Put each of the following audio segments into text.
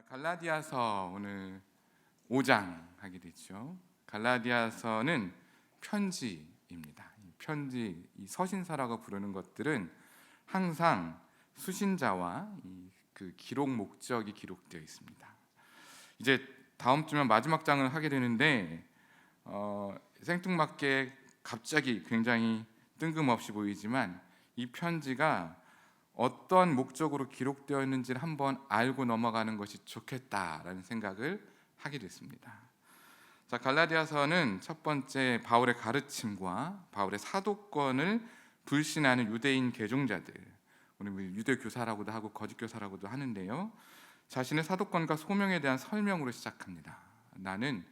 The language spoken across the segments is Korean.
갈라디아서 오늘 5장 하게 되죠. 갈라디아서는 편지입니다. 편지, 이 서신서라고 부르는 것들은 항상 수신자와 그 기록 목적이 기록되어 있습니다. 이제 다음 주면 마지막 장을 하게 되는데 생뚱맞게 갑자기 굉장히 뜬금없이 보이지만 이 편지가 어떤 목적으로 기록되었는지를 한번 알고 넘어가는 것이 좋겠다라는 생각을 하게 됐습니다. 자, 갈라디아서는 첫 번째 바울의 가르침과 바울의 사도권을 불신하는 유대인 개종자들, 우리 유대 교사라고도 하고 거짓 교사라고도 하는데요, 자신의 사도권과 소명에 대한 설명으로 시작합니다. 나는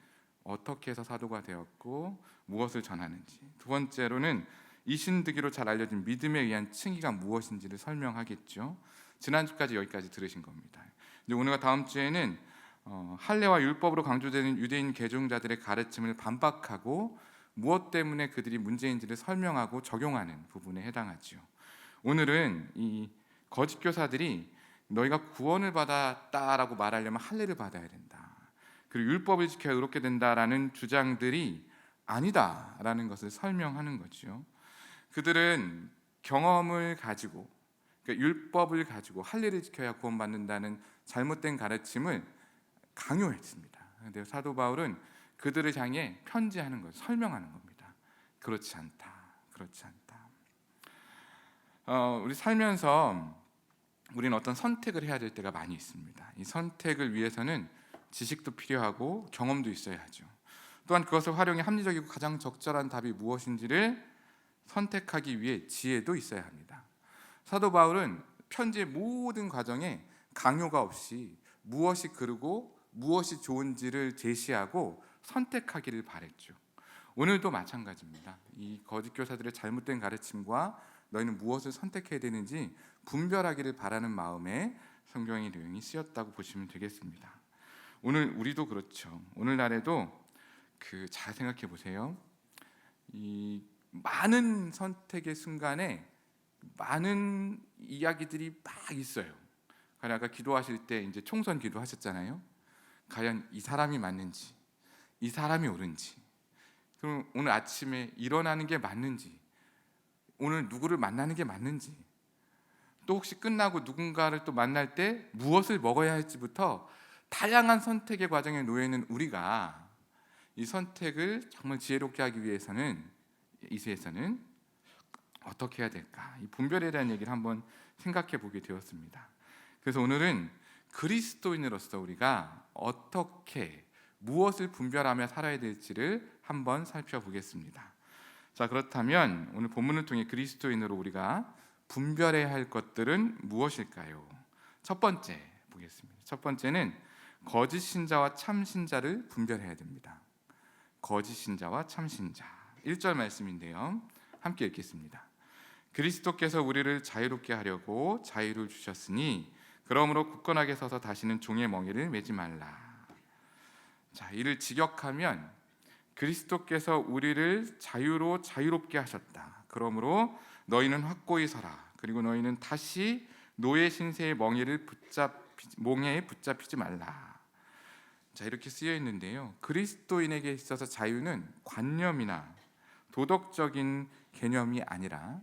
어떻게 해서 사도가 되었고 무엇을 전하는지. 두 번째로는 이신득이로 잘 알려진 믿음에 의한 칭의가 무엇인지를 설명하겠죠. 지난주까지 여기까지 들으신 겁니다. 이제 오늘과 다음 주에는 할례와 율법으로 강조되는 유대인 개종자들의 가르침을 반박하고 무엇 때문에 그들이 문제인지를 설명하고 적용하는 부분에 해당하죠. 오늘은 이 거짓 교사들이 너희가 구원을 받았다라고 말하려면 할례를 받아야 된다, 그리고 율법을 지켜야 의롭게 된다라는 주장들이 아니다라는 것을 설명하는 거죠. 그들은 경험을 가지고, 그러니까 율법을 가지고 할례를 지켜야 구원받는다는 잘못된 가르침을 강요했습니다. 그런데 사도 바울은 그들을 향해 편지하는 것, 설명하는 겁니다. 그렇지 않다, 그렇지 않다. 우리 살면서 우리는 어떤 선택을 해야 될 때가 많이 있습니다. 이 선택을 위해서는 지식도 필요하고 경험도 있어야 하죠. 또한 그것을 활용해 합리적이고 가장 적절한 답이 무엇인지를 선택하기 위해 지혜도 있어야 합니다. 사도 바울은 편지의 모든 과정에 강요가 없이 무엇이 그르고 무엇이 좋은지를 제시하고 선택하기를 바랬죠. 오늘도 마찬가지입니다. 이 거짓 교사들의 잘못된 가르침과 너희는 무엇을 선택해야 되는지 분별하기를 바라는 마음에 성경의 내용이 쓰였다고 보시면 되겠습니다. 오늘 우리도 그렇죠. 오늘날에도 잘 생각해 보세요. 이 많은 선택의 순간에 많은 이야기들이 막 있어요. 아까 기도하실 때 이제 총선 기도하셨잖아요. 과연 이 사람이 맞는지, 이 사람이 옳은지, 그럼 오늘 아침에 일어나는 게 맞는지, 오늘 누구를 만나는 게 맞는지, 또 혹시 끝나고 누군가를 또 만날 때 무엇을 먹어야 할지부터 다양한 선택의 과정에 놓여 있는 우리가 이 선택을 정말 지혜롭게 하기 위해서는 이세에서는 어떻게 해야 될까? 이 분별에 대한 얘기를 한번 생각해 보게 되었습니다. 그래서 오늘은 그리스도인으로서 우리가 어떻게 무엇을 분별하며 살아야 될지를 한번 살펴보겠습니다. 자, 그렇다면 오늘 본문을 통해 그리스도인으로 우리가 분별해야 할 것들은 무엇일까요? 첫 번째 보겠습니다. 첫 번째는 거짓 신자와 참 신자를 분별해야 됩니다. 거짓 신자와 참 신자. 1절 말씀인데요, 함께 읽겠습니다. 그리스도께서 우리를 자유롭게 하려고 자유를 주셨으니 그러므로 굳건하게 서서 다시는 종의 멍에를 매지 말라. 자, 이를 직역하면 그리스도께서 우리를 자유로 자유롭게 하셨다. 그러므로 너희는 확고히 서라. 그리고 너희는 다시 노예 신세의 멍에에 붙잡히지 말라. 자, 이렇게 쓰여 있는데요, 그리스도인에게 있어서 자유는 관념이나 도덕적인 개념이 아니라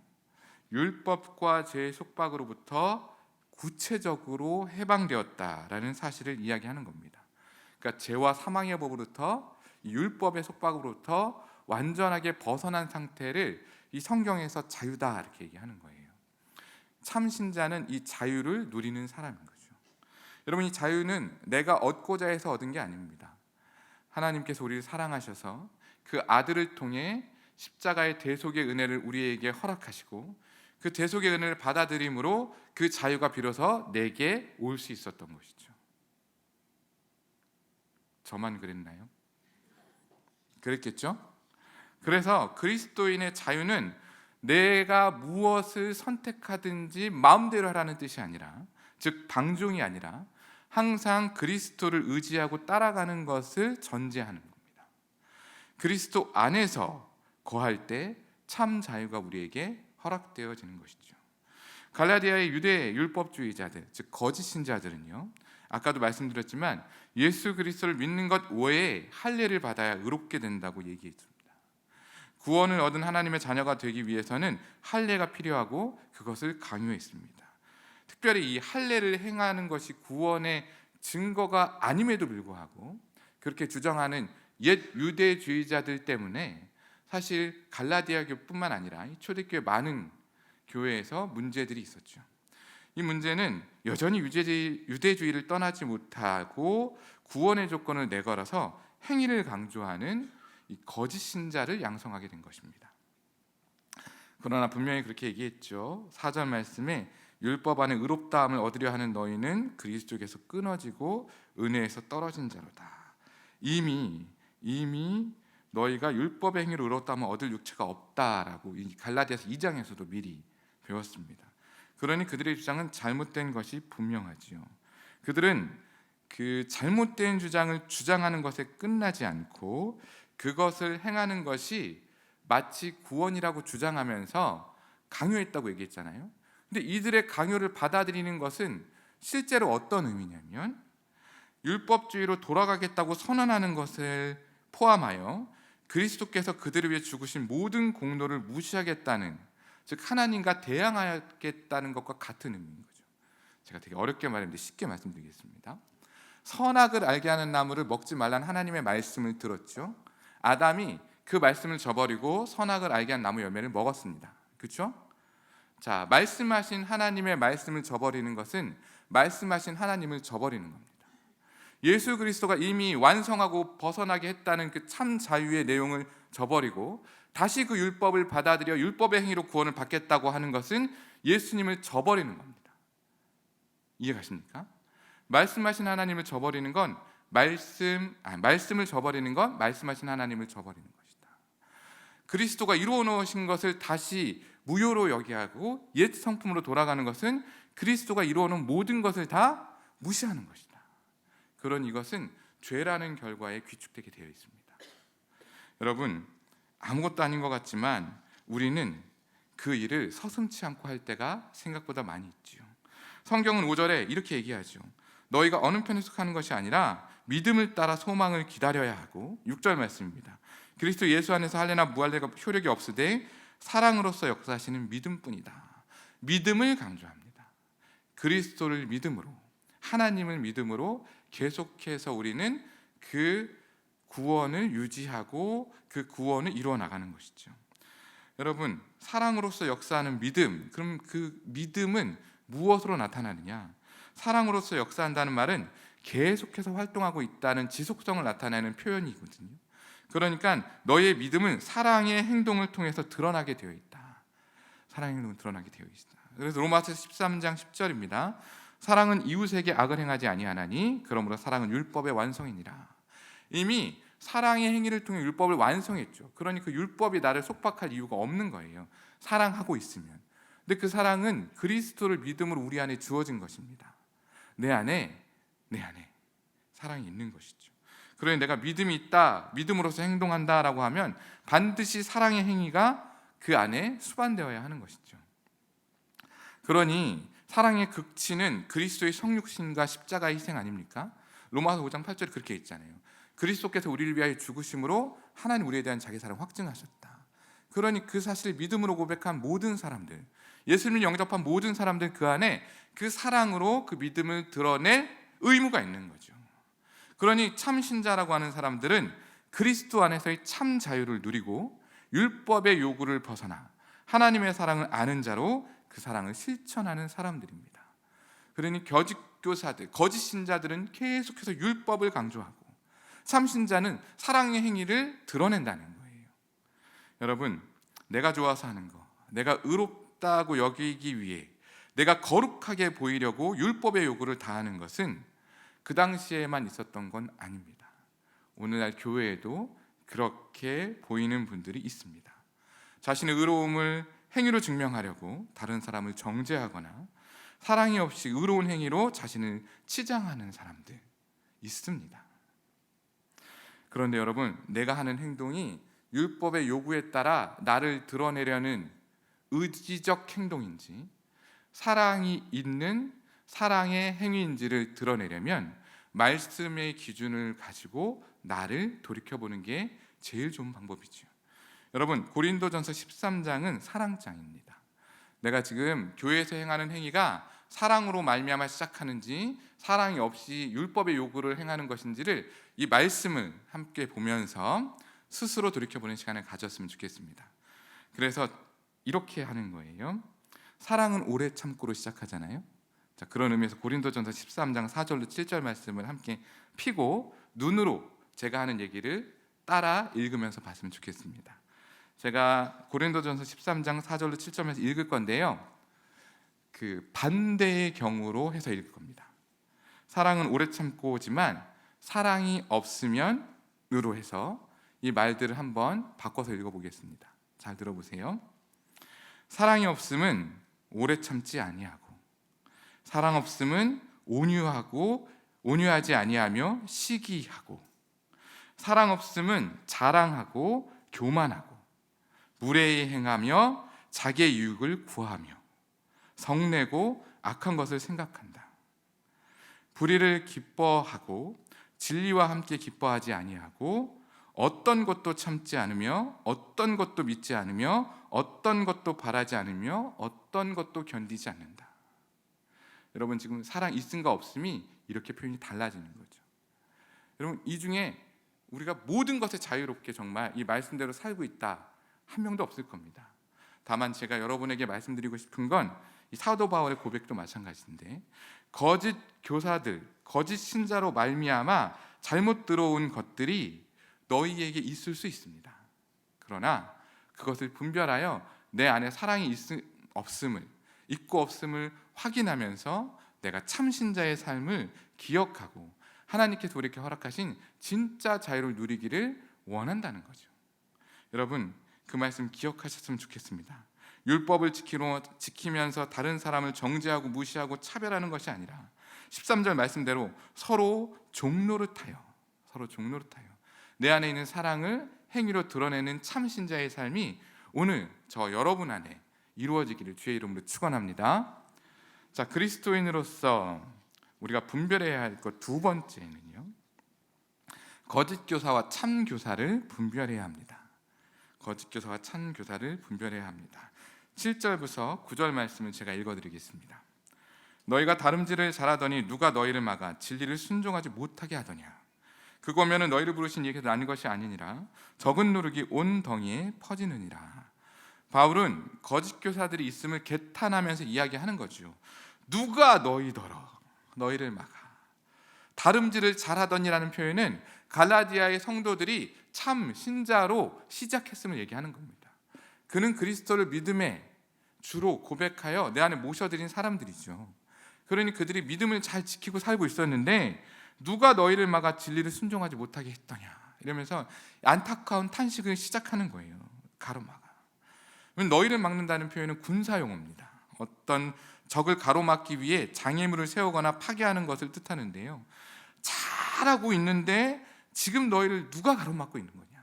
율법과 죄의 속박으로부터 구체적으로 해방되었다라는 사실을 이야기하는 겁니다. 그러니까 죄와 사망의 법으로부터, 율법의 속박으로부터 완전하게 벗어난 상태를 이 성경에서 자유다 이렇게 얘기하는 거예요. 참 신자는 이 자유를 누리는 사람인 거죠. 여러분, 이 자유는 내가 얻고자 해서 얻은 게 아닙니다. 하나님께서 우리를 사랑하셔서 그 아들을 통해 십자가의 대속의 은혜를 우리에게 허락하시고 그 대속의 은혜를 받아들임으로 그 자유가 비로소 내게 올 수 있었던 것이죠. 저만 그랬나요? 그랬겠죠? 그래서 그리스도인의 자유는 내가 무엇을 선택하든지 마음대로 하라는 뜻이 아니라, 즉 방종이 아니라 항상 그리스도를 의지하고 따라가는 것을 전제하는 겁니다. 그리스도 안에서 거할 때 참 자유가 우리에게 허락되어지는 것이죠. 갈라디아의 유대 율법주의자들, 즉 거짓 신자들은요, 아까도 말씀드렸지만 예수 그리스도를 믿는 것 외에 할례를 받아야 의롭게 된다고 얘기했습니다. 구원을 얻은 하나님의 자녀가 되기 위해서는 할례가 필요하고 그것을 강요했습니다. 특별히 이 할례를 행하는 것이 구원의 증거가 아님에도 불구하고 그렇게 주장하는 옛 유대주의자들 때문에 사실 갈라디아 교뿐만 아니라 초대교회 많은 교회에서 문제들이 있었죠. 이 문제는 여전히 유대주의를 떠나지 못하고 구원의 조건을 내걸어서 행위를 강조하는 이 거짓 신자를 양성하게 된 것입니다. 그러나 분명히 그렇게 얘기했죠. 4절 말씀에 율법 안에 의롭다함을 얻으려 하는 너희는 그리스도께서 끊어지고 은혜에서 떨어진 자로다. 이미 너희가 율법의 행위로 의롭다함을 얻을 육체가 없다라고 이 갈라디아서 2장에서도 미리 배웠습니다. 그러니 그들의 주장은 잘못된 것이 분명하지요. 그들은 그 잘못된 주장을 주장하는 것에 끝나지 않고 그것을 행하는 것이 마치 구원이라고 주장하면서 강요했다고 얘기했잖아요. 근데 이들의 강요를 받아들이는 것은 실제로 어떤 의미냐면 율법주의로 돌아가겠다고 선언하는 것을 포함하여 그리스도께서 그들을 위해 죽으신 모든 공로를 무시하겠다는, 즉 하나님과 대항하겠다는 것과 같은 의미인 거죠. 제가 되게 어렵게 말했는데 쉽게 말씀드리겠습니다. 선악을 알게 하는 나무를 먹지 말라는 하나님의 말씀을 들었죠. 아담이 그 말씀을 저버리고 선악을 알게 한 나무 열매를 먹었습니다. 그렇죠? 자, 말씀하신 하나님의 말씀을 저버리는 것은 말씀하신 하나님을 저버리는 겁니다. 예수 그리스도가 이미 완성하고 벗어나게 했다는 그 참 자유의 내용을 저버리고 다시 그 율법을 받아들여 율법의 행위로 구원을 받겠다고 하는 것은 예수님을 저버리는 겁니다. 이해가십니까? 말씀하신 하나님을 저버리는 건 말씀을 저버리는 건 말씀하신 하나님을 저버리는 것이다. 그리스도가 이루어 놓으신 것을 다시 무효로 여기하고 옛 성품으로 돌아가는 것은 그리스도가 이루어 놓은 모든 것을 다 무시하는 것이다. 그런 이것은 죄라는 결과에 귀축되게 되어 있습니다. 여러분, 아무것도 아닌 것 같지만 우리는 그 일을 서슴지 않고 할 때가 생각보다 많이 있지요. 성경은 5절에 이렇게 얘기하죠. 너희가 어느 편에 속하는 것이 아니라 믿음을 따라 소망을 기다려야 하고, 6절 말씀입니다. 그리스도 예수 안에서 할례나 무할례가 효력이 없으되 사랑으로서 역사하시는 믿음뿐이다. 믿음을 강조합니다. 그리스도를 믿음으로, 하나님을 믿음으로 계속해서 우리는 그 구원을 유지하고 그 구원을 이루어 나가는 것이죠. 여러분, 사랑으로서 역사하는 믿음, 그럼 그 믿음은 무엇으로 나타나느냐? 사랑으로서 역사한다는 말은 계속해서 활동하고 있다는 지속성을 나타내는 표현이거든요. 그러니까 너의 믿음은 사랑의 행동을 통해서 드러나게 되어 있다. 사랑의 행동을 드러나게 되어 있다. 그래서 로마서 13장 10절입니다. 사랑은 이웃에게 악을 행하지 아니하나니 그러므로 사랑은 율법의 완성이니라. 이미 사랑의 행위를 통해 율법을 완성했죠. 그러니 그 율법이 나를 속박할 이유가 없는 거예요. 사랑하고 있으면. 근데 그 사랑은 그리스도를 믿음으로 우리 안에 주어진 것입니다. 내 안에 사랑이 있는 것이죠. 그러니 내가 믿음이 있다, 믿음으로서 행동한다라고 하면 반드시 사랑의 행위가 그 안에 수반되어야 하는 것이죠. 그러니 사랑의 극치는 그리스도의 성육신과 십자가의 희생 아닙니까? 로마서 5장 8절에 그렇게 있잖아요. 그리스도께서 우리를 위하여 죽으심으로 하나님 우리에 대한 자기 사랑을 확증하셨다. 그러니 그 사실을 믿음으로 고백한 모든 사람들, 예수님을 영접한 모든 사람들 그 안에 그 사랑으로 그 믿음을 드러낼 의무가 있는 거죠. 그러니 참 신자라고 하는 사람들은 그리스도 안에서의 참 자유를 누리고 율법의 요구를 벗어나 하나님의 사랑을 아는 자로 그 사랑을 실천하는 사람들입니다. 그러니 거짓 교사들, 거짓 신자들은 계속해서 율법을 강조하고 참 신자는 사랑의 행위를 드러낸다는 거예요. 여러분, 내가 좋아서 하는 거, 내가 의롭다고 여기기 위해, 내가 거룩하게 보이려고 율법의 요구를 다하는 것은 그 당시에만 있었던 건 아닙니다. 오늘날 교회에도 그렇게 보이는 분들이 있습니다. 자신의 의로움을 행위로 증명하려고 다른 사람을 정죄하거나 사랑이 없이 의로운 행위로 자신을 치장하는 사람들 있습니다. 그런데 여러분, 내가 하는 행동이 율법의 요구에 따라 나를 드러내려는 의지적 행동인지, 사랑이 있는 사랑의 행위인지를 드러내려면 말씀의 기준을 가지고 나를 돌이켜보는 게 제일 좋은 방법이죠. 여러분, 고린도전서 13장은 사랑장입니다. 내가 지금 교회에서 행하는 행위가 사랑으로 말미암아 시작하는지 사랑이 없이 율법의 요구를 행하는 것인지를 이 말씀을 함께 보면서 스스로 돌이켜보는 시간을 가졌으면 좋겠습니다. 그래서 이렇게 하는 거예요. 사랑은 오래 참고로 시작하잖아요. 자, 그런 의미에서 고린도전서 13장 4절로 7절 말씀을 함께 피고 눈으로 제가 하는 얘기를 따라 읽으면서 봤으면 좋겠습니다. 제가 고린도전서 13장 4절로 7절에서 읽을 건데요, 그 반대의 경우로 해서 읽을 겁니다. 사랑은 오래 참고지만 사랑이 없으면으로 해서 이 말들을 한번 바꿔서 읽어보겠습니다. 잘 들어보세요. 사랑이 없음은 오래 참지 아니하고, 사랑 없음은 온유하지 아니하며 시기하고, 사랑 없음은 자랑하고 교만하고, 무례히 행하며 자기의 유익을 구하며 성내고 악한 것을 생각한다. 불의를 기뻐하고 진리와 함께 기뻐하지 아니하고, 어떤 것도 참지 않으며 어떤 것도 믿지 않으며 어떤 것도 바라지 않으며 어떤 것도 견디지 않는다. 여러분, 지금 사랑 있음과 없음이 이렇게 표현이 달라지는 거죠. 여러분, 이 중에 우리가 모든 것에 자유롭게 정말 이 말씀대로 살고 있다 한 명도 없을 겁니다. 다만 제가 여러분에게 말씀드리고 싶은 건 이 사도 바울의 고백도 마찬가지인데, 거짓 교사들, 거짓 신자로 말미암아 잘못 들어온 것들이 너희에게 있을 수 있습니다. 그러나 그것을 분별하여 내 안에 사랑이 없음을, 있고 없음을 확인하면서 내가 참신자의 삶을 기억하고 하나님께서 우리에게 허락하신 진짜 자유를 누리기를 원한다는 거죠. 여러분, 그 말씀 기억하셨으면 좋겠습니다. 율법을 지키면서 다른 사람을 정죄하고 무시하고 차별하는 것이 아니라 13절 말씀대로 서로 종노릇하여 내 안에 있는 사랑을 행위로 드러내는 참신자의 삶이 오늘 저 여러분 안에 이루어지기를 주의 이름으로 축원합니다. 자, 그리스도인으로서 우리가 분별해야 할 것 두 번째는요, 거짓 교사와 참 교사를 분별해야 합니다. 거짓 교사와 참 교사를 분별해야 합니다. 7절부터 9절 말씀을 제가 읽어드리겠습니다. 너희가 다름질을 잘하더니 누가 너희를 막아 진리를 순종하지 못하게 하더냐. 그거면은 너희를 부르신 이에게 나는 것이 아니니라. 적은 누룩이 온 덩이에 퍼지느니라. 바울은 거짓 교사들이 있음을 개탄하면서 이야기하는 거죠. 누가 너희를 막아. 다름질을 잘하더니라는 표현은 갈라디아의 성도들이 참 신자로 시작했음을 얘기하는 겁니다. 그는 그리스도를 믿음에 주로 고백하여 내 안에 모셔들인 사람들이죠. 그러니 그들이 믿음을 잘 지키고 살고 있었는데 누가 너희를 막아 진리를 순종하지 못하게 했더냐, 이러면서 안타까운 탄식을 시작하는 거예요. 가로막아. 너희를 막는다는 표현은 군사용어입니다. 어떤 적을 가로막기 위해 장애물을 세우거나 파괴하는 것을 뜻하는데요, 잘하고 있는데 지금 너희를 누가 가로막고 있는 거냐.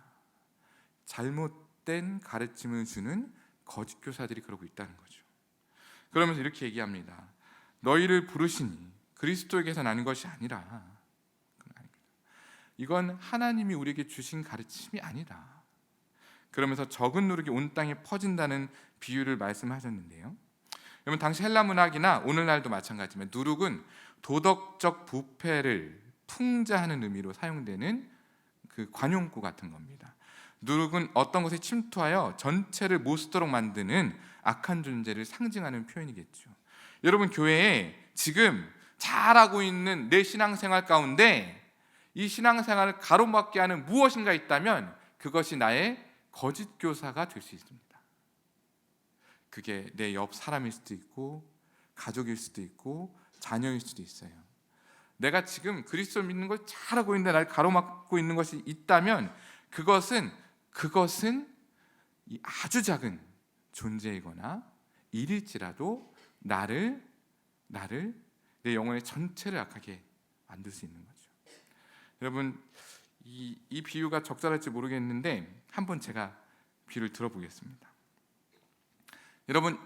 잘못된 가르침을 주는 거짓 교사들이 그러고 있다는 거죠. 그러면서 이렇게 얘기합니다. 너희를 부르시니 그리스도에게서 나는 것이 아니라, 이건 하나님이 우리에게 주신 가르침이 아니다. 그러면서 적은 누룩이 온 땅에 퍼진다는 비유를 말씀하셨는데요, 여러분, 당시 헬라 문학이나 오늘날도 마찬가지지만 누룩은 도덕적 부패를 풍자하는 의미로 사용되는 그 관용구 같은 겁니다. 누룩은 어떤 것에 침투하여 전체를 못쓰도록 만드는 악한 존재를 상징하는 표현이겠죠. 여러분, 교회에 지금 잘하고 있는 내 신앙생활 가운데 이 신앙생활을 가로막게 하는 무엇인가 있다면 그것이 나의 거짓 교사가 될 수 있습니다. 그게 내 옆 사람일 수도 있고 가족일 수도 있고 자녀일 수도 있어요. 내가 지금 그리스도를 믿는 걸 잘하고 있는데 나를 가로막고 있는 것이 있다면 그것은 이 아주 작은 존재이거나 일일지라도 나를 내 영혼의 전체를 악하게 만들 수 있는 거죠. 여러분, 이 비유가 적절할지 모르겠는데 한번 제가 비유를 들어보겠습니다. 여러분,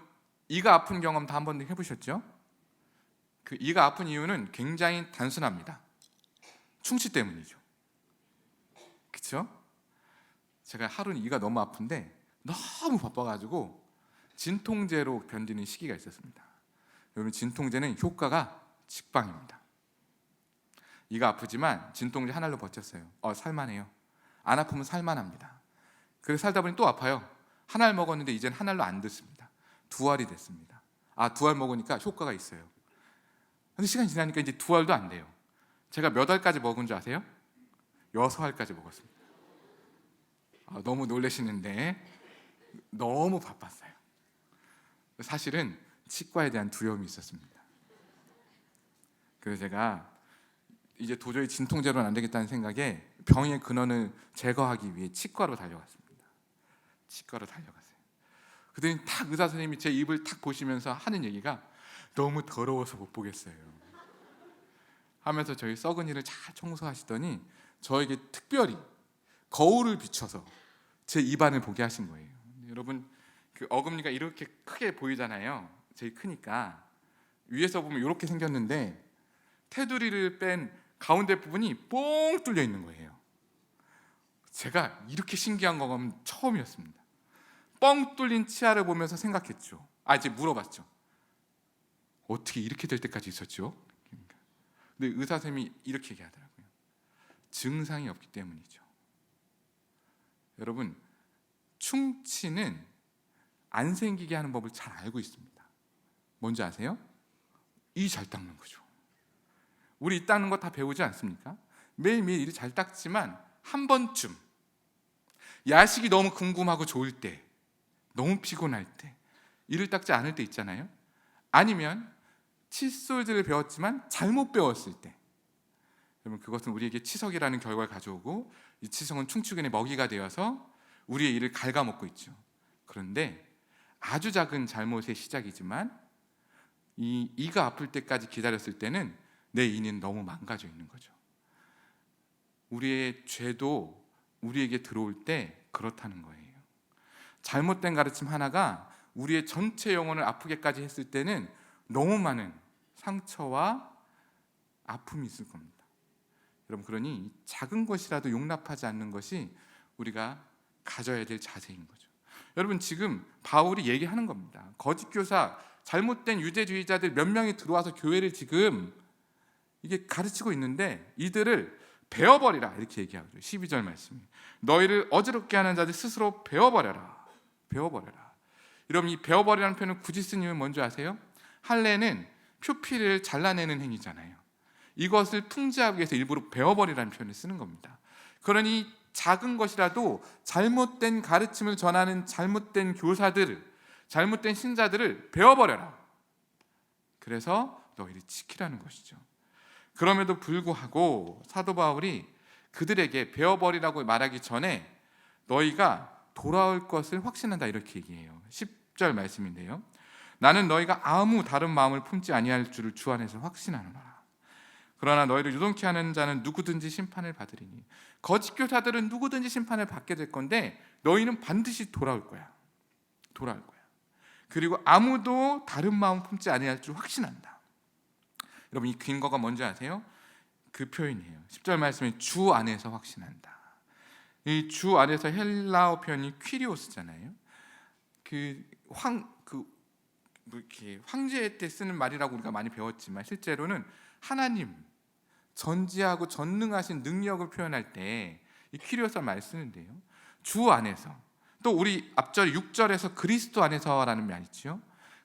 이가 아픈 경험 다 한 번 해보셨죠? 그 이가 아픈 이유는 굉장히 단순합니다. 충치 때문이죠. 그렇죠? 제가 하루는 이가 너무 아픈데 너무 바빠가지고 진통제로 견디는 시기가 있었습니다. 여러분, 진통제는 효과가 직방입니다. 이가 아프지만 진통제 하나로 버텼어요. 살만해요. 안 아프면 살만합니다. 그래서 살다 보니 또 아파요. 한 알 먹었는데 이젠 한 알로 안 듣습니다. 두 알이 됐습니다. 두 알 먹으니까 효과가 있어요. 근데 시간이 지나니까 이제 두 알도 안 돼요. 제가 몇 알까지 먹은 줄 아세요? 6알까지 먹었습니다. 너무 놀라시는데 너무 바빴어요. 사실은 치과에 대한 두려움이 있었습니다. 그래서 제가 이제 도저히 진통제로는 안 되겠다는 생각에 병의 근원을 제거하기 위해 치과로 달려갔습니다. 치과로 달려갔어요. 그랬더니 딱 의사 선생님이 제 입을 탁 보시면서 하는 얘기가 너무 더러워서 못 보겠어요 하면서 저희 썩은 이를 잘 청소하시더니 저에게 특별히 거울을 비춰서 제 입안을 보게 하신 거예요. 여러분, 그 어금니가 이렇게 크게 보이잖아요. 제일 크니까. 위에서 보면 이렇게 생겼는데 테두리를 뺀 가운데 부분이 뽕 뚫려 있는 거예요. 제가 이렇게 신기한 경험은 처음이었습니다. 뻥 뚫린 치아를 보면서 생각했죠. 이제 물어봤죠. 어떻게 이렇게 될 때까지 있었죠? 근데 의사 선생님이 이렇게 얘기하더라고요. 증상이 없기 때문이죠. 여러분, 충치는 안 생기게 하는 법을 잘 알고 있습니다. 뭔지 아세요? 이 잘 닦는 거죠. 우리 이 닦는 거 다 배우지 않습니까? 매일매일 이를 잘 닦지만 한 번쯤 야식이 너무 궁금하고 좋을 때, 너무 피곤할 때, 이를 닦지 않을 때 있잖아요. 아니면 칫솔질을 배웠지만 잘못 배웠을 때, 여러분, 그것은 우리에게 치석이라는 결과를 가져오고 이 치석은 충치균의 먹이가 되어서 우리의 이를 갉아먹고 있죠. 그런데 아주 작은 잘못의 시작이지만 이가 아플 때까지 기다렸을 때는 내 이는 너무 망가져 있는 거죠. 우리의 죄도 우리에게 들어올 때 그렇다는 거예요. 잘못된 가르침 하나가 우리의 전체 영혼을 아프게까지 했을 때는 너무 많은 상처와 아픔이 있을 겁니다. 여러분, 그러니 작은 것이라도 용납하지 않는 것이 우리가 가져야 될 자세인 거죠. 여러분, 지금 바울이 얘기하는 겁니다. 거짓 교사, 잘못된 유대주의자들 몇 명이 들어와서 교회를 지금 이게 가르치고 있는데 이들을 베어버리라, 이렇게 얘기하죠. 12절 말씀이 너희를 어지럽게 하는 자들 스스로 베어버려라. 베어버려라. 여러분, 이 베어버리라는 표현을 굳이 쓴 이유는 뭔지 아세요? 할례는 표피를 잘라내는 행위잖아요. 이것을 풍자하기 위해서 일부러 베어버리라는 표현을 쓰는 겁니다. 그러니 작은 것이라도 잘못된 가르침을 전하는 잘못된 교사들, 잘못된 신자들을 베어버려라. 그래서 너희를 지키라는 것이죠. 그럼에도 불구하고 사도 바울이 그들에게 베어버리라고 말하기 전에 너희가 돌아올 것을 확신한다, 이렇게 얘기해요. 10절 말씀인데요. 나는 너희가 아무 다른 마음을 품지 아니할 줄을 주 안에서 확신하노라. 그러나 너희를 유동케 하는 자는 누구든지 심판을 받으리니. 거짓 교사들은 누구든지 심판을 받게 될 건데 너희는 반드시 돌아올 거야. 돌아올 거야. 그리고 아무도 다른 마음 품지 아니할 줄 확신한다. 여러분, 이 근거가 뭔지 아세요? 그 표현이에요. 10절 말씀에 주 안에서 확신한다. 이 주 안에서 헬라어 표현이 퀴리오스잖아요. 이렇게 황제 때 쓰는 말이라고 우리가 많이 배웠지만 실제로는 하나님, 전지하고 전능하신 능력을 표현할 때 이 퀴리오스란 말을 쓰는데요. 주 안에서, 또 우리 앞절 6절에서 그리스도 안에서라는 말 있죠.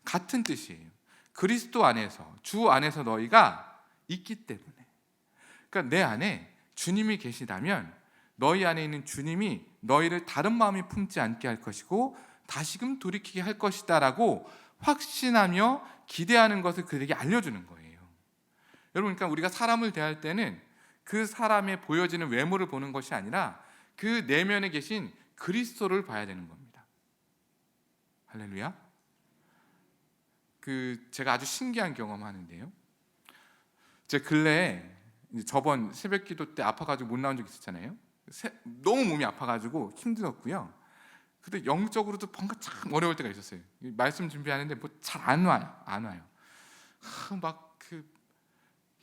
같은 뜻이에요. 그리스도 안에서, 주 안에서 너희가 있기 때문에. 그러니까 내 안에 주님이 계시다면 너희 안에 있는 주님이 너희를 다른 마음이 품지 않게 할 것이고 다시금 돌이키게 할 것이다 라고 확신하며 기대하는 것을 그들에게 알려주는 거예요. 여러분, 그러니까 우리가 사람을 대할 때는 그 사람의 보여지는 외모를 보는 것이 아니라 그 내면에 계신 그리스도를 봐야 되는 겁니다. 할렐루야. 제가 아주 신기한 경험하는데요. 제 근래에 저번 새벽기도 때 아파가지고 못 나온 적 있었잖아요. 너무 몸이 아파가지고 힘들었고요. 근데 영적으로도 뭔가 참 어려울 때가 있었어요. 말씀 준비하는데 뭐 잘 안 와요. 막 그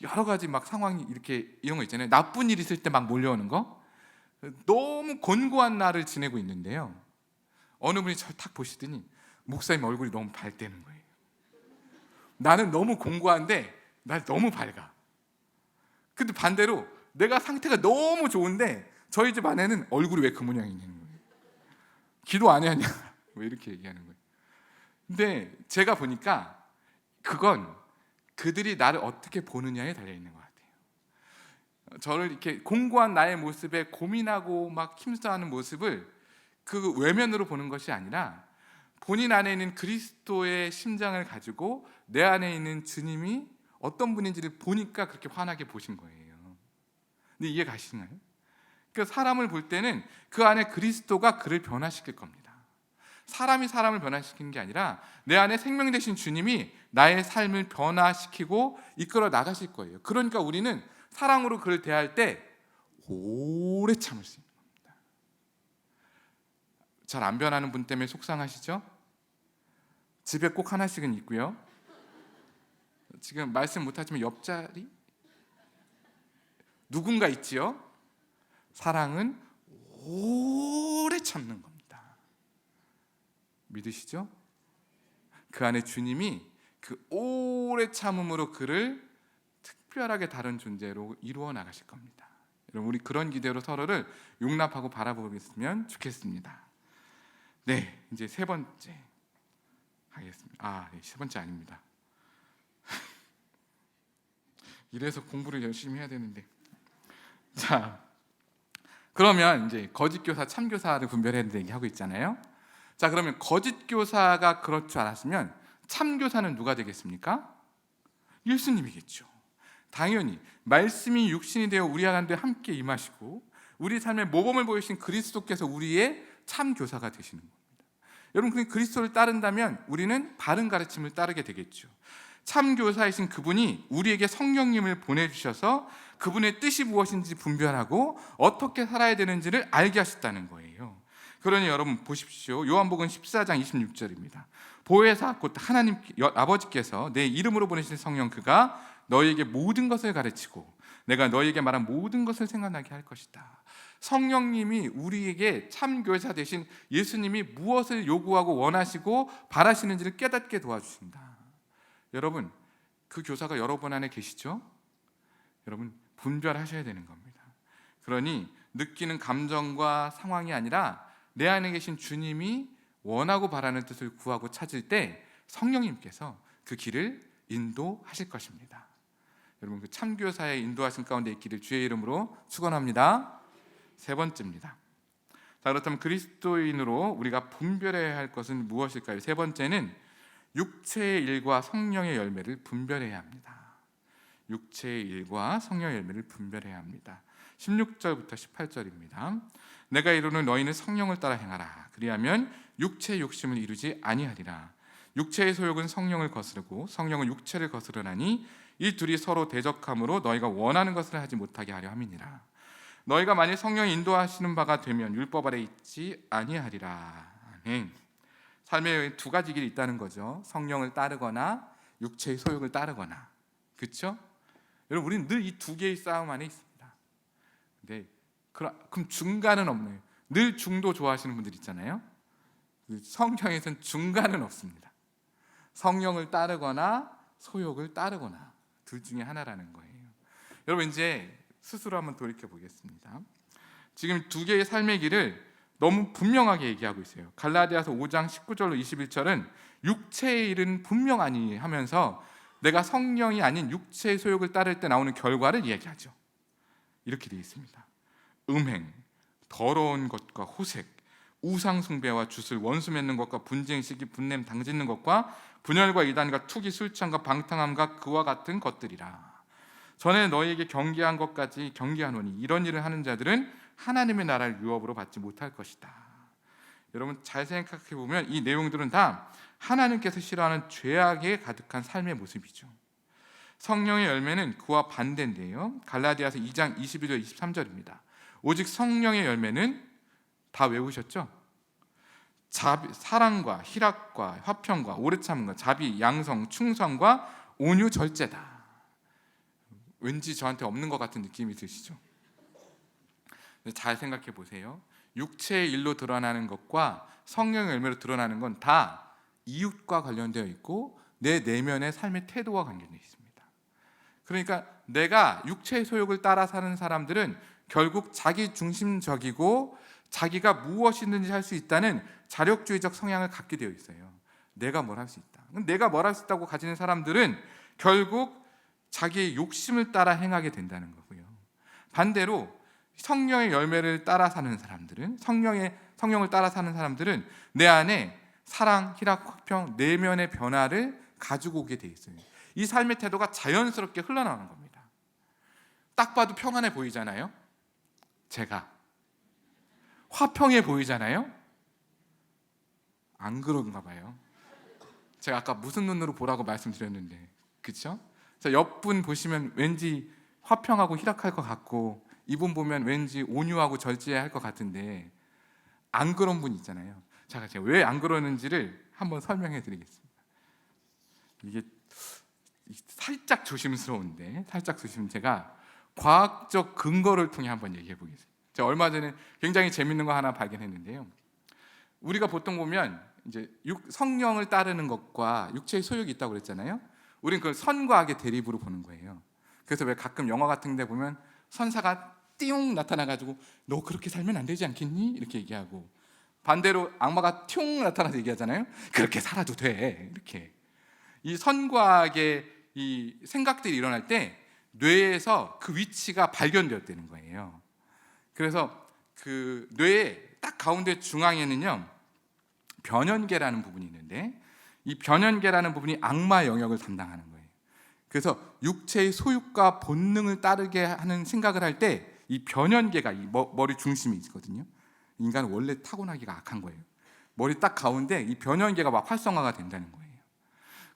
여러 가지 막 상황이 이렇게 이런 거 있잖아요. 나쁜 일 있을 때 막 몰려오는 거. 너무 곤고한 날을 지내고 있는데요. 어느 분이 저를 탁 보시더니 목사님 얼굴이 너무 밝다는 거예요. 나는 너무 곤고한데 날 너무 밝아. 근데 반대로 내가 상태가 너무 좋은데 저희 집 아내는 얼굴이 왜 그 모양이 있는 거예요. 기도 안 해야 하냐? 왜 이렇게 얘기하는 거예요. 근데 제가 보니까 그건 그들이 나를 어떻게 보느냐에 달려있는 것 같아요. 저를 이렇게 공고한 나의 모습에 고민하고 막 힘써하는 모습을 그 외면으로 보는 것이 아니라 본인 안에 있는 그리스도의 심장을 가지고 내 안에 있는 주님이 어떤 분인지를 보니까 그렇게 환하게 보신 거예요. 근데 이해 가시나요? 그러니까 사람을 볼 때는 그 안에 그리스도가 그를 변화시킬 겁니다. 사람이 사람을 변화시키는 게 아니라 내 안에 생명 되신 주님이 나의 삶을 변화시키고 이끌어 나가실 거예요. 그러니까 우리는 사랑으로 그를 대할 때 오래 참을 수 있는 겁니다. 잘 안 변하는 분 때문에 속상하시죠? 집에 꼭 하나씩은 있고요. 지금 말씀 못하지만 옆자리 누군가 있지요? 사랑은 오래 참는 겁니다. 믿으시죠? 그 안에 주님이 그 오래 참음으로 그를 특별하게 다른 존재로 이루어 나가실 겁니다. 여러분, 우리 그런 기대로 서로를 용납하고 바라보겠으면 좋겠습니다. 네, 이제 세 번째 하겠습니다. 네, 세 번째 아닙니다. 이래서 공부를 열심히 해야 되는데. 자, 그러면 이제 거짓 교사, 참 교사를 분별해야 된다는 얘기하고 있잖아요. 자, 그러면 거짓 교사가 그럴 줄 알았으면 참 교사는 누가 되겠습니까? 예수님이겠죠. 당연히 말씀이 육신이 되어 우리 가운데 함께 임하시고 우리 삶의 모범을 보이신 그리스도께서 우리의 참 교사가 되시는 겁니다. 여러분, 그리스도를 따른다면 우리는 바른 가르침을 따르게 되겠죠. 참 교사이신 그분이 우리에게 성령님을 보내주셔서 그분의 뜻이 무엇인지 분별하고 어떻게 살아야 되는지를 알게 하셨다는 거예요. 그러니 여러분 보십시오. 요한복음 14장 26절입니다. 보혜사 곧 하나님 아버지께서 내 이름으로 보내신 성령 그가 너희에게 모든 것을 가르치고 내가 너희에게 말한 모든 것을 생각나게 할 것이다. 성령님이 우리에게 참 교사 되신 예수님이 무엇을 요구하고 원하시고 바라시는지를 깨닫게 도와주신다. 여러분, 그 교사가 여러분 안에 계시죠? 여러분, 분별하셔야 되는 겁니다. 그러니 느끼는 감정과 상황이 아니라 내 안에 계신 주님이 원하고 바라는 뜻을 구하고 찾을 때 성령님께서 그 길을 인도하실 것입니다. 여러분, 그 참교사의 인도하신 가운데 있기를 주의 이름으로 축원합니다. 세 번째입니다. 자, 그렇다면 그리스도인으로 우리가 분별해야 할 것은 무엇일까요? 세 번째는 육체의 일과 성령의 열매를 분별해야 합니다. 육체의 일과 성령의 열매를 분별해야 합니다. 16절부터 18절입니다. 내가 이르노니 너희는 성령을 따라 행하라. 그리하면 육체의 욕심을 이루지 아니하리라. 육체의 소욕은 성령을 거스르고 성령은 육체를 거스르나니 이 둘이 서로 대적함으로 너희가 원하는 것을 하지 못하게 하려 함이니라. 너희가 만일 성령이 인도하시는 바가 되면 율법 아래 있지 아니하리라. 아멘. 삶에 두 가지 길이 있다는 거죠. 성령을 따르거나 육체의 소욕을 따르거나. 그렇죠? 여러분, 우리는 늘 이 두 개의 싸움 안에 있습니다. 근데 그럼 중간은 없네요. 늘 중도 좋아하시는 분들 있잖아요. 성경에서는 중간은 없습니다. 성령을 따르거나 소욕을 따르거나 둘 중에 하나라는 거예요. 여러분, 이제 스스로 한번 돌이켜 보겠습니다. 지금 두 개의 삶의 길을 너무 분명하게 얘기하고 있어요. 갈라디아서 5장 19절로 21절은 육체의 일은 분명하니 하면서 내가 성령이 아닌 육체의 소욕을 따를 때 나오는 결과를 이야기하죠. 이렇게 되어 있습니다. 음행, 더러운 것과 호색, 우상 숭배와 주술, 원수 맺는 것과 분쟁, 시기, 분냄, 당짓는 것과 분열과 이단과 투기, 술취함과 방탕함과 그와 같은 것들이라. 전에 너희에게 경계한 것까지 경계하노니 이런 일을 하는 자들은 하나님의 나라를 유업으로 받지 못할 것이다. 여러분, 잘 생각해 보면 이 내용들은 다 하나님께서 싫어하는 죄악에 가득한 삶의 모습이죠. 성령의 열매는 그와 반대인데요. 갈라디아서 2장 21절 23절입니다. 오직 성령의 열매는 다 외우셨죠? 사랑과 희락과 화평과 오래 참음과 자비, 양성, 충성과 온유, 절제다. 왠지 저한테 없는 것 같은 느낌이 드시죠? 잘 생각해 보세요. 육체의 일로 드러나는 것과 성령의 열매로 드러나는 건 다 이웃과 관련되어 있고 내 내면의 삶의 태도와 관련되어 있습니다. 그러니까 내가 육체의 소욕을 따라 사는 사람들은 결국 자기 중심적이고 자기가 무엇이든지 할 수 있다는 자력주의적 성향을 갖게 되어 있어요. 내가 뭘 할 수 있다. 내가 뭘 할 수 있다고 가지는 사람들은 결국 자기의 욕심을 따라 행하게 된다는 거고요. 반대로 성령의 열매를 따라 사는 사람들은 성령을 따라 사는 사람들은 내 안에 사랑, 희락, 화평, 내면의 변화를 가지고 오게 돼 있어요. 이 삶의 태도가 자연스럽게 흘러나오는 겁니다. 딱 봐도 평안해 보이잖아요. 제가 화평해 보이잖아요. 안 그런가 봐요. 제가 아까 무슨 눈으로 보라고 말씀드렸는데, 그렇죠? 옆분 보시면 왠지 화평하고 희락할 것 같고, 이분 보면 왠지 온유하고 절제할 것 같은데 안 그런 분 있잖아요. 제가 왜 안 그러는지를 한번 설명해 드리겠습니다. 이게 살짝 조심스러운데, 제가 과학적 근거를 통해 한번 얘기해 보겠습니다. 제가 얼마 전에 굉장히 재밌는 거 하나 발견했는데요. 우리가 보통 보면 이제 성령을 따르는 것과 육체의 소욕이 있다고 그랬잖아요. 우리는 그걸 선과 악의 대립으로 보는 거예요. 그래서 왜 가끔 영화 같은 데 보면 선사가 띠용 나타나가지고 너 그렇게 살면 안 되지 않겠니? 이렇게 얘기하고, 반대로 악마가 튀용 나타나서 얘기하잖아요. 그렇게 살아도 돼. 이렇게 이 선과 악의 이 생각들이 일어날 때 뇌에서 그 위치가 발견되었다는 거예요. 그래서 그 뇌의 딱 가운데 중앙에는요 변연계라는 부분이 있는데, 이 변연계라는 부분이 악마 영역을 담당하는 거예요. 그래서 육체의 소욕과 본능을 따르게 하는 생각을 할 때 이 변연계가 이 머리 중심이 있거든요. 인간은 원래 타고나기가 악한 거예요. 머리 딱 가운데 이 변연계가 막 활성화가 된다는 거예요.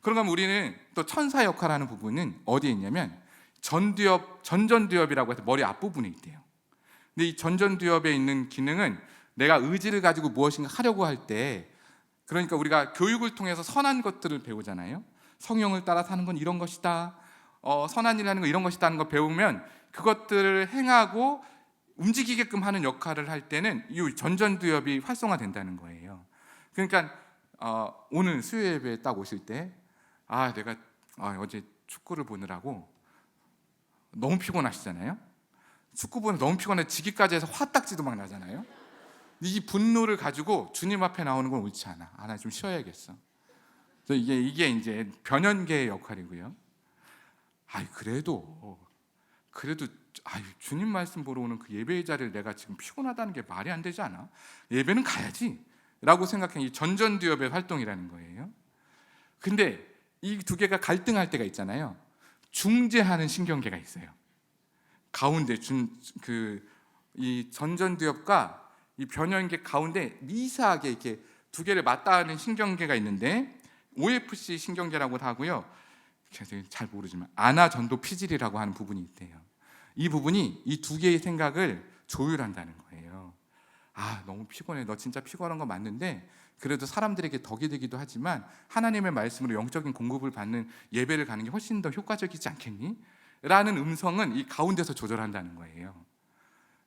그러면 우리는 또 천사 역할하는 부분은 어디에 있냐면 전전두엽이라고 해서 머리 앞부분에 있대요. 근데 이 전전두엽에 있는 기능은 내가 의지를 가지고 무엇인가 하려고 할 때, 그러니까 우리가 교육을 통해서 선한 것들을 배우잖아요. 성령을 따라 사는 건 이런 것이다, 선한 일을 하는 건 이런 것이다 하는 거 배우면 그것들을 행하고 움직이게끔 하는 역할을 할 때는 이 전전두엽이 활성화된다는 거예요. 그러니까 오늘 수요 예배에 딱 오실 때 내가 어제 축구를 보느라고 너무 피곤하시잖아요. 축구 보면 너무 피곤해 지기까지 해서 화딱지도 막 나잖아요. 이 분노를 가지고 주님 앞에 나오는 건 옳지 않아. 나 좀 쉬어야겠어. 이게 이제 변연계의 역할이고요. 그래도 주님 말씀 보러 오는 그 예배의 자리를 내가 지금 피곤하다는 게 말이 안 되지 않아? 예배는 가야지 라고 생각한 이 전전두엽의 활동이라는 거예요. 근데 이 두 개가 갈등할 때가 있잖아요. 중재하는 신경계가 있어요. 가운데 이 전전두엽과 이 변연계 가운데 미세하게 이렇게 두 개를 맞닿는 신경계가 있는데 OFC 신경계라고도 하고요. 잘 모르지만 아나전도피질이라고 하는 부분이 있대요. 이 부분이 이 두 개의 생각을 조율한다는 거예요. 너무 피곤해. 너 진짜 피곤한 거 맞는데 그래도 사람들에게 덕이 되기도 하지만 하나님의 말씀으로 영적인 공급을 받는 예배를 가는 게 훨씬 더 효과적이지 않겠니? 라는 음성은 이 가운데서 조절한다는 거예요.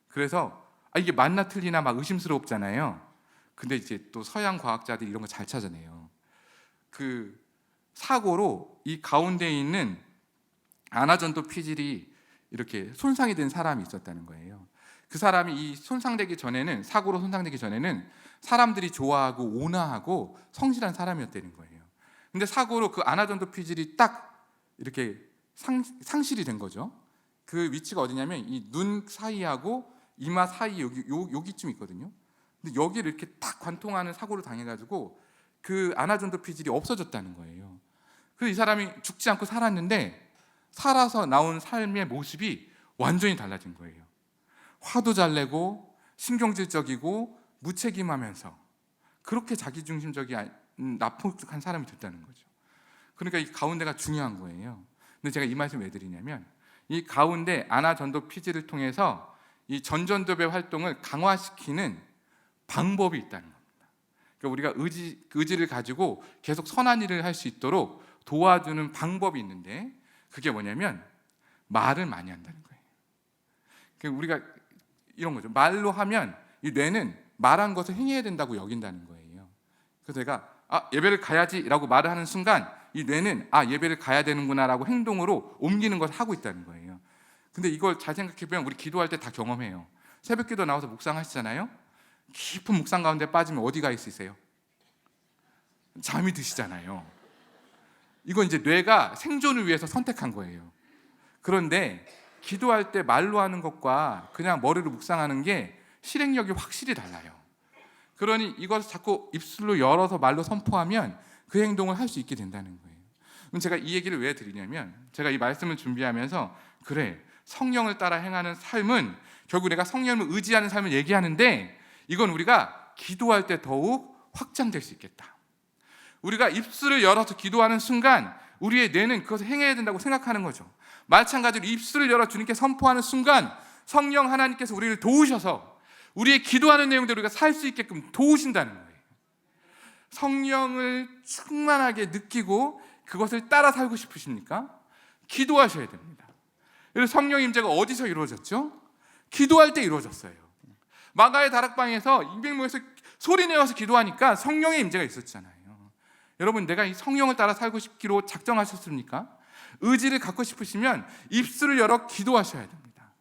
그래서 이게 맞나 틀리나 막 의심스럽잖아요. 근데 이제 또 서양 과학자들이 이런 거 잘 찾아내요. 그 사고로 이 가운데 있는 아나전도 피질이 이렇게 손상이 된 사람이 있었다는 거예요. 그 사람이 이 사고로 손상되기 전에는 사람들이 좋아하고 온화하고 성실한 사람이었다는 거예요. 근데 사고로 그 아나전도 피질이 딱 이렇게 상실이 된 거죠. 그 위치가 어디냐면 이 눈 사이하고 이마 사이 여기쯤 있거든요. 근데 여기를 이렇게 딱 관통하는 사고를 당해가지고 그 아나전도 피질이 없어졌다는 거예요. 그래서 이 사람이 죽지 않고 살았는데 살아서 나온 삶의 모습이 완전히 달라진 거예요. 화도 잘 내고 신경질적이고 무책임하면서 그렇게 자기중심적이 나쁘한 사람이 됐다는 거죠. 그러니까 이 가운데가 중요한 거예요. 근데 제가 이 말씀 왜 드리냐면 이 가운데 아나전도 피질을 통해서 이 전전두엽의 활동을 강화시키는 방법이 있다는 겁니다. 그러니까 우리가 의지를 가지고 계속 선한 일을 할 수 있도록 도와주는 방법이 있는데 그게 뭐냐면 말을 많이 한다는 거예요. 그러니까 우리가 이런 거죠. 말로 하면 이 뇌는 말한 것을 행해야 된다고 여긴다는 거예요. 그래서 내가 예배를 가야지라고 말을 하는 순간 이 뇌는 예배를 가야 되는구나라고 행동으로 옮기는 것을 하고 있다는 거예요. 근데 이걸 잘 생각해 보면 우리 기도할 때 다 경험해요. 새벽기도 나와서 묵상하시잖아요. 깊은 묵상 가운데 빠지면 어디 가 있으세요? 잠이 드시잖아요. 이건 이제 뇌가 생존을 위해서 선택한 거예요. 그런데 기도할 때 말로 하는 것과 그냥 머리로 묵상하는 게 실행력이 확실히 달라요. 그러니 이것을 자꾸 입술로 열어서 말로 선포하면 그 행동을 할 수 있게 된다는 거예요. 그럼 제가 이 얘기를 왜 드리냐면, 제가 이 말씀을 준비하면서 그래, 성령을 따라 행하는 삶은 결국 내가 성령을 의지하는 삶을 얘기하는데, 이건 우리가 기도할 때 더욱 확장될 수 있겠다. 우리가 입술을 열어서 기도하는 순간 우리의 뇌는 그것을 행해야 된다고 생각하는 거죠. 마찬가지로 입술을 열어 주님께 선포하는 순간 성령 하나님께서 우리를 도우셔서 우리의 기도하는 내용대로 우리가 살 수 있게끔 도우신다는 거예요. 성령을 충만하게 느끼고 그것을 따라 살고 싶으십니까? 기도하셔야 됩니다. 그래서 성령 임재가 어디서 이루어졌죠? 기도할 때 이루어졌어요. 마가의 다락방에서 200명에서 소리 내어서 기도하니까 성령의 임재가 있었잖아요. 여러분, 내가 이 성령을 따라 살고 싶기로 작정하셨습니까? 의지를 갖고 싶으시면 입술을 열어 기도하셔야 됩니다.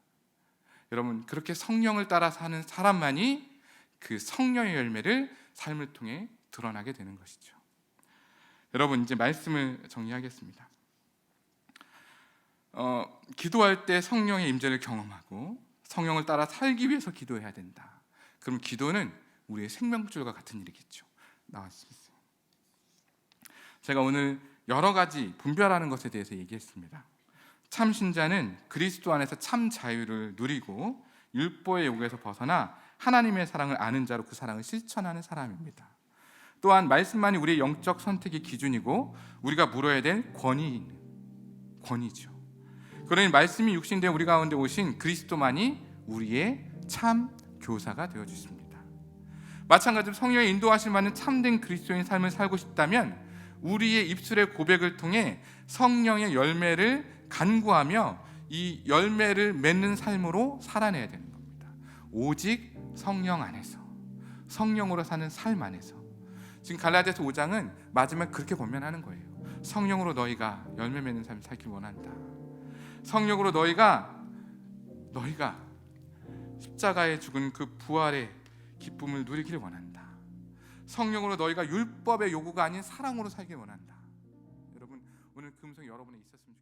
여러분, 그렇게 성령을 따라 사는 사람만이 그 성령의 열매를 삶을 통해 드러나게 되는 것이죠. 여러분, 이제 말씀을 정리하겠습니다. 기도할 때 성령의 임재를 경험하고 성령을 따라 살기 위해서 기도해야 된다. 그럼 기도는 우리의 생명줄과 같은 일이겠죠. 나왔습니다. 제가 오늘 여러 가지 분별하는 것에 대해서 얘기했습니다. 참 신자는 그리스도 안에서 참 자유를 누리고 율법의 요구에서 벗어나 하나님의 사랑을 아는 자로 그 사랑을 실천하는 사람입니다. 또한 말씀만이 우리의 영적 선택의 기준이고 우리가 물어야 될 권위죠. 그러니 말씀이 육신된 우리 가운데 오신 그리스도만이 우리의 참 교사가 되어 주십니다. 마찬가지로 성령의 인도하실 만한 참된 그리스도인 삶을 살고 싶다면 우리의 입술의 고백을 통해 성령의 열매를 간구하며 이 열매를 맺는 삶으로 살아내야 되는 겁니다. 오직 성령 안에서, 성령으로 사는 삶 안에서. 지금 갈라디아서 5장은 마지막 그렇게 권면하는 거예요. 성령으로 너희가 열매 맺는 삶을 살길 원한다. 성령으로 너희가 십자가에 죽은 그 부활의 기쁨을 누리길 원한다. 성령으로 너희가 율법의 요구가 아닌 사랑으로 살길 원한다. 여러분, 오늘 그 음성이 여러분에 있었으면 좋겠습니다.